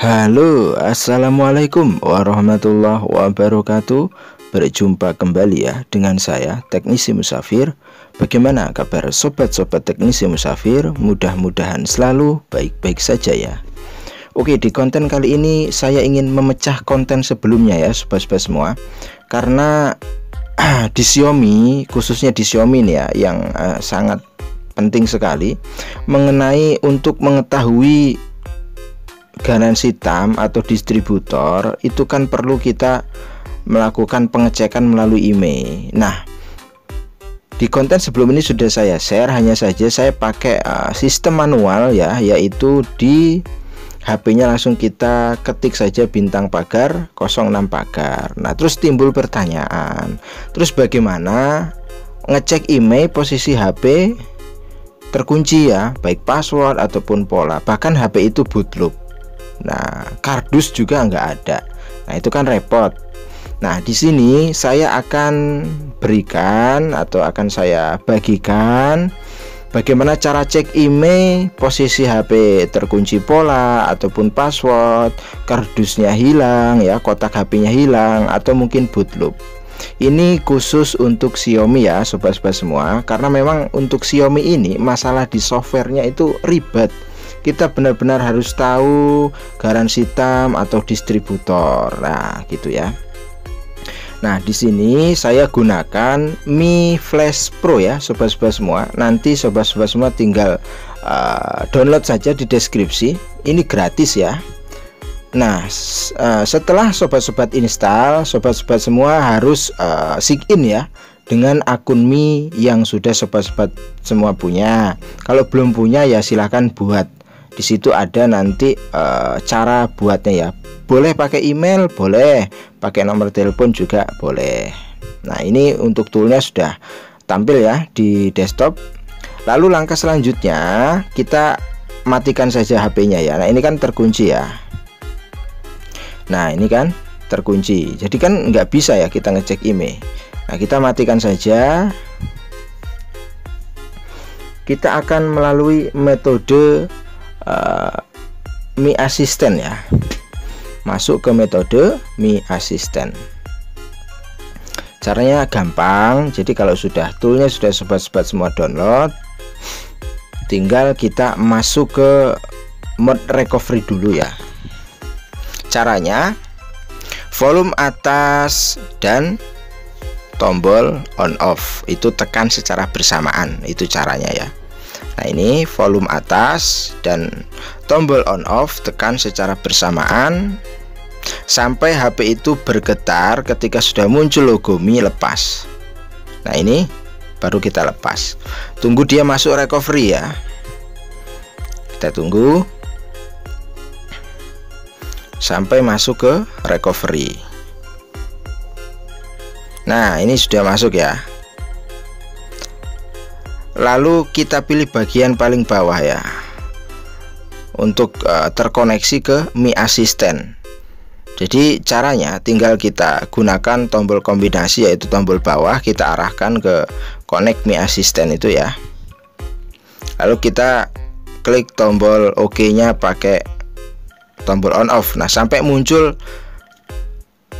Halo, assalamualaikum warahmatullahi wabarakatuh. Berjumpa kembali ya dengan saya Teknisi Musafir. Bagaimana kabar sobat-sobat Teknisi Musafir? Mudah-mudahan selalu baik-baik saja ya. Oke, di konten kali ini saya ingin memecah konten sebelumnya ya sobat-sobat semua. Karena di Xiaomi, khususnya di Xiaomi nih ya, yang sangat penting sekali mengenai untuk mengetahui garansi TAM atau distributor, itu kan perlu kita melakukan pengecekan melalui email. Nah, di konten sebelum ini sudah saya share, hanya saja saya pakai sistem manual ya, yaitu di HP-nya langsung kita ketik saja bintang pagar 06 pagar. Nah, terus timbul pertanyaan, terus bagaimana ngecek email posisi HP terkunci ya, baik password ataupun pola, bahkan HP itu bootloop. Nah, kardus juga nggak ada. Nah, itu kan repot. Nah, di sini saya akan berikan atau akan saya bagikan bagaimana cara cek email posisi HP terkunci pola ataupun password, kardusnya hilang ya, kotak HP-nya hilang, atau mungkin bootloop. Ini khusus untuk Xiaomi ya sobat-sobat semua, karena memang untuk Xiaomi ini masalah di softwarenya itu ribet. Kita benar-benar harus tahu garansi TAM atau distributor. Nah, gitu ya. Nah, di sini saya gunakan Mi Flash Pro ya, sobat-sobat semua. Nanti sobat-sobat semua tinggal download saja di deskripsi. Ini gratis ya. Nah, setelah sobat-sobat install, sobat-sobat semua harus sign in ya dengan akun Mi yang sudah sobat-sobat semua punya. Kalau belum punya ya silahkan buat. Di situ ada nanti cara buatnya ya. Boleh pakai email, boleh pakai nomor telepon juga boleh. Nah, ini untuk toolnya sudah tampil ya di desktop. Lalu langkah selanjutnya kita matikan saja HP-nya ya. Nah, ini kan terkunci ya. Nah, ini kan terkunci, jadi kan nggak bisa ya kita ngecek email. Nah, kita matikan saja. Kita akan melalui metode Mi Assistant ya. Masuk ke metode Mi Assistant. Caranya gampang. Jadi kalau sudah toolnya sudah sobat-sobat semua download, tinggal kita masuk ke mode recovery dulu ya. Caranya volume atas dan tombol on off itu tekan secara bersamaan, itu caranya ya. Nah, ini volume atas dan tombol on off tekan secara bersamaan sampai HP itu bergetar. Ketika sudah muncul logo Mi, lepas. Nah, ini baru kita lepas. Tunggu dia masuk recovery ya. Kita tunggu sampai masuk ke recovery. Nah, ini sudah masuk ya. Lalu kita pilih bagian paling bawah ya untuk terkoneksi ke Mi Assistant. Jadi caranya tinggal kita gunakan tombol kombinasi, yaitu tombol bawah kita arahkan ke connect Mi Assistant itu ya. Lalu kita klik tombol OK-nya pakai tombol on off. Nah, sampai muncul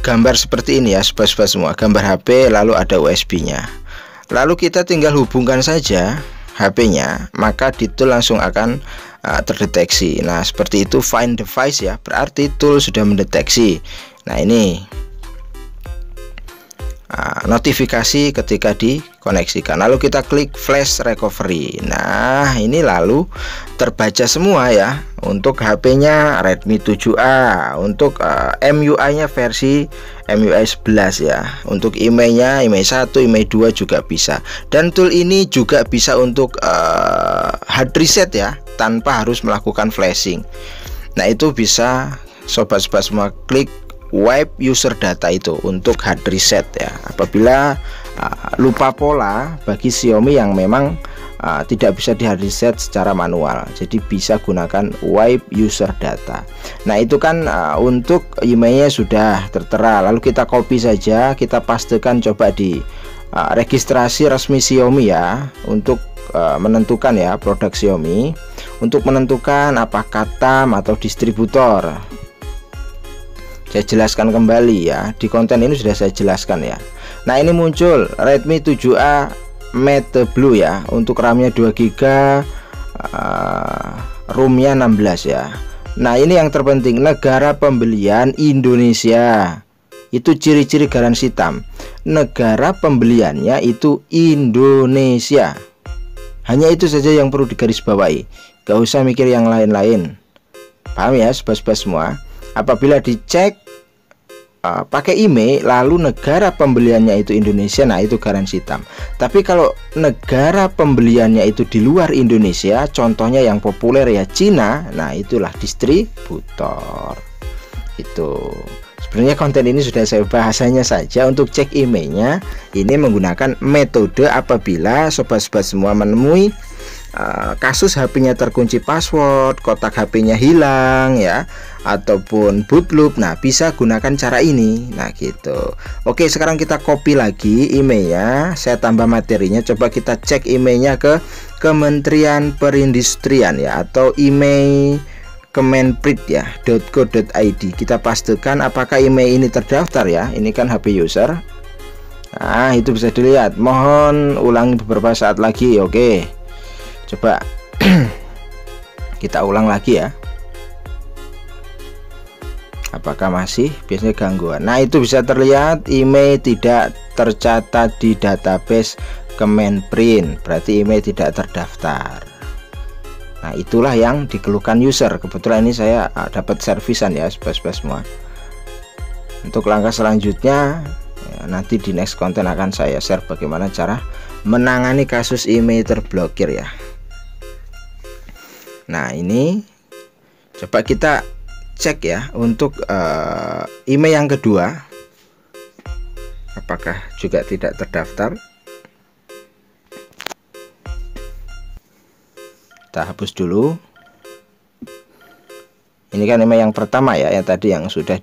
gambar seperti ini ya sobat-sobat semua, gambar HP lalu ada USB-nya. Lalu kita tinggal hubungkan saja HP-nya, maka di tool langsung akan terdeteksi. Nah, seperti itu find device ya, berarti tool sudah mendeteksi. Nah, ini notifikasi ketika dikoneksikan. Lalu kita klik flash recovery. Nah, ini lalu terbaca semua ya. Untuk HP-nya Redmi 7A, untuk MUI-nya versi MUI 11 ya. Untuk emailnya email 1, email 2 juga bisa. Dan tool ini juga bisa untuk hard reset ya, tanpa harus melakukan flashing. Nah, itu bisa sobat-sobat semua klik wipe user data itu untuk hard reset ya, apabila lupa pola bagi Xiaomi yang memang tidak bisa di hard reset secara manual. Jadi bisa gunakan wipe user data. Nah, itu kan untuk emailnya sudah tertera. Lalu kita copy saja, kita pastekan coba di registrasi resmi Xiaomi ya, untuk menentukan ya produk Xiaomi, untuk menentukan apakah TAM atau distributor. Saya jelaskan kembali ya, di konten ini sudah saya jelaskan ya. Nah, ini muncul Redmi 7A Mate Blue ya, untuk RAM-nya 2GB, ROM-nya 16 ya. Nah, ini yang terpenting, negara pembelian Indonesia. Itu ciri-ciri garansi hitam. Negara pembeliannya itu Indonesia. Hanya itu saja yang perlu digarisbawahi. Gak usah mikir yang lain-lain. Paham ya sobat-sobat semua? Apabila dicek pakai IMEI lalu negara pembeliannya itu Indonesia, nah itu garansi hitam. Tapi kalau negara pembeliannya itu di luar Indonesia, contohnya yang populer ya Cina, nah itulah distributor. Itu sebenarnya konten ini sudah saya bahasanya saja. Untuk cek IMEI-nya ini menggunakan metode apabila sobat-sobat semua menemui kasus HP-nya terkunci password, kotak HP-nya hilang ya, ataupun boot loop. Nah, bisa gunakan cara ini. Nah, gitu. Oke, sekarang kita copy lagi IMEI-nya. Saya tambah materinya. Coba kita cek IMEI-nya ke Kementerian Perindustrian ya, atau IMEI Kemenprin ya .co.id. Kita pastikan apakah IMEI ini terdaftar ya. Ini kan HP user. Nah, itu bisa dilihat. Mohon ulangi beberapa saat lagi. Oke. Coba kita ulang lagi ya. Apakah masih? Biasanya gangguan. Nah, itu bisa terlihat IMEI tidak tercatat di database Kemenprin. Berarti IMEI tidak terdaftar. Nah, itulah yang dikeluhkan user. Kebetulan ini saya dapat servisan ya sobat-sobat semua. Untuk langkah selanjutnya ya, nanti di next konten akan saya share bagaimana cara menangani kasus IMEI terblokir ya. Nah, ini coba kita cek ya untuk IMEI yang kedua, apakah juga tidak terdaftar. Kita hapus dulu. Ini kan IMEI yang pertama ya, yang tadi yang sudah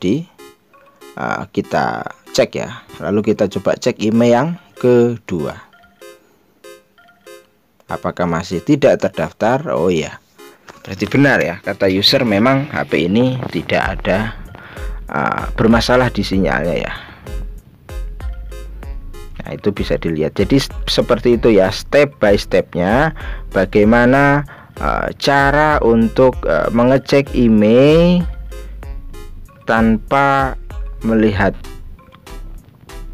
kita cek ya. Lalu kita coba cek IMEI yang kedua. Apakah masih tidak terdaftar? Oh iya, berarti benar ya, kata user memang HP ini tidak ada bermasalah di sinyalnya ya. Nah, itu bisa dilihat. Jadi seperti itu ya, step by stepnya bagaimana cara untuk mengecek IMEI tanpa melihat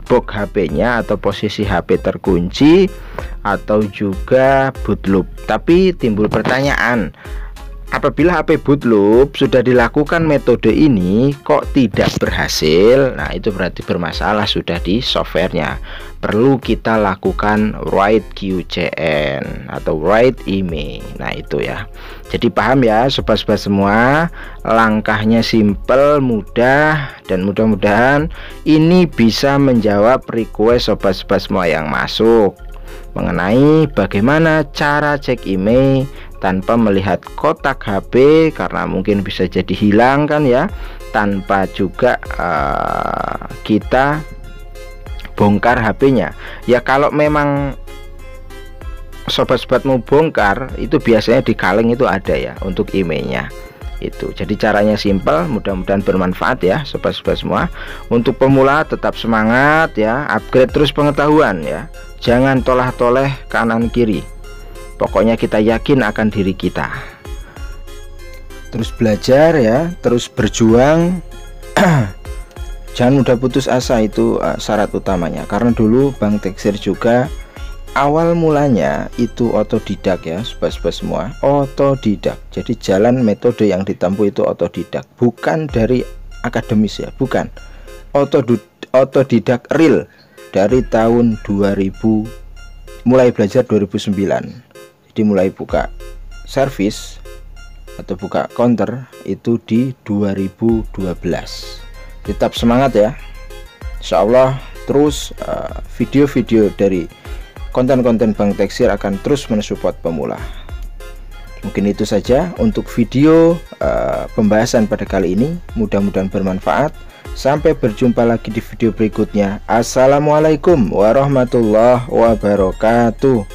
box HP-nya atau posisi HP terkunci atau juga boot loop. Tapi timbul pertanyaan, apabila HP boot loop sudah dilakukan metode ini kok tidak berhasil, nah itu berarti bermasalah sudah di softwarenya. Perlu kita lakukan write QCN atau write IMEI. Nah, itu ya. Jadi paham ya sobat-sobat semua, langkahnya simple, mudah, dan mudah-mudahan ini bisa menjawab request sobat-sobat semua yang masuk mengenai bagaimana cara cek IMEI tanpa melihat kotak HP, karena mungkin bisa jadi hilang kan ya, tanpa juga kita bongkar HP-nya. Ya kalau memang sobat-sobat mau bongkar, itu biasanya di kaleng itu ada ya untuk IMEI-nya itu. Jadi caranya simple, mudah-mudahan bermanfaat ya sobat-sobat semua. Untuk pemula tetap semangat ya, upgrade terus pengetahuan ya, jangan tolah-toleh kanan kiri. Pokoknya kita yakin akan diri kita, terus belajar ya, terus berjuang. Jangan mudah putus asa, itu syarat utamanya. Karena dulu Bang Teksir juga awal mulanya itu otodidak ya sobat-sobat semua, otodidak. Jadi jalan metode yang ditempuh itu otodidak, bukan dari akademis ya, bukan. Otodidak real dari tahun 2000, mulai belajar 2009. Jadi mulai buka servis atau buka counter itu di 2012. Tetap semangat ya, insya Allah. Terus video-video dari konten-konten Bang Teksir akan terus mensupport pemula. Mungkin itu saja untuk video pembahasan pada kali ini, mudah-mudahan bermanfaat. Sampai berjumpa lagi di video berikutnya. Assalamualaikum warahmatullahi wabarakatuh.